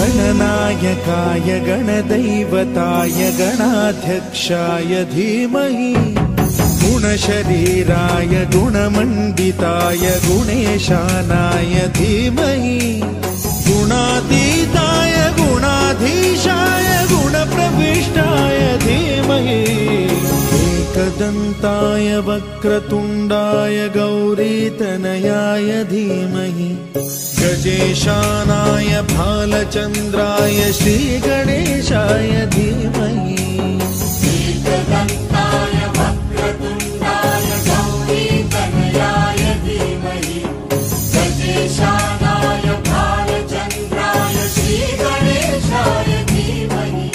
गणनायकाय गणदैवताय गणाध्यक्षाय धीमहि गुणशरीराय गुणमण्डिताय गुणेशानाय धीमहि गुणातीताय गुणाधीशाय गुणप्रविष्टाय धीमहि एकदन्ताय वक्रतुण्डाय गौरीतनयाय धीमहि गजेशानाय भालचन्द्राय श्रीगणेशाय धीमहि एकदन्ताय वक्रतुण्डाय गौरीतनयाय धीमहि गजेशानाय भालचन्द्राय श्रीगणेशाय धीमहि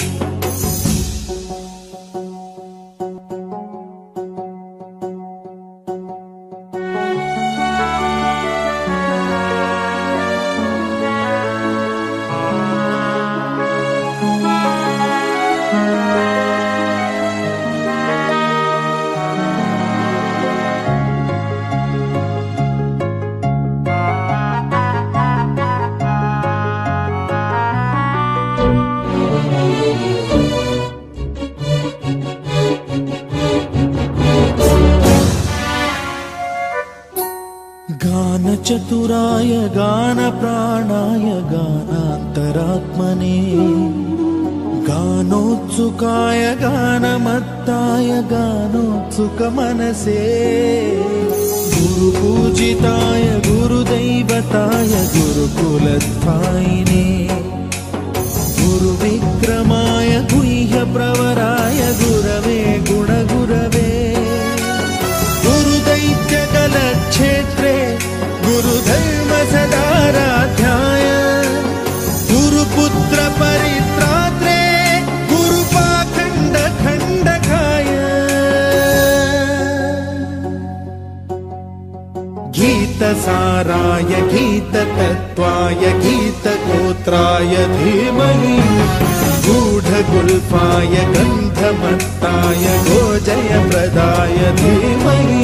गानचतुराय गानप्राणाय गानान्तरात्मने गानोत्सुकाय गानमत्ताय गानोत्सुकमनसे गुरुपूजिताय गुरुदैवताय गुरुकुलस्थायिने गुरुविक्रमाय गुह्यप्रवराय गुरवे गुणगुरवे गुरुदैत्यकलक्षेत्रे गुरुधर्मसदाराध्याय गुरुपुत्र परित्रात्रे गुरुपाखण्डखण्डकाय गीतसाराय गीततत्त्वाय गीतगोत्राय धीमहि गूढगुल्फाय गन्धमत्ताय गोजयप्रदाय धीमहि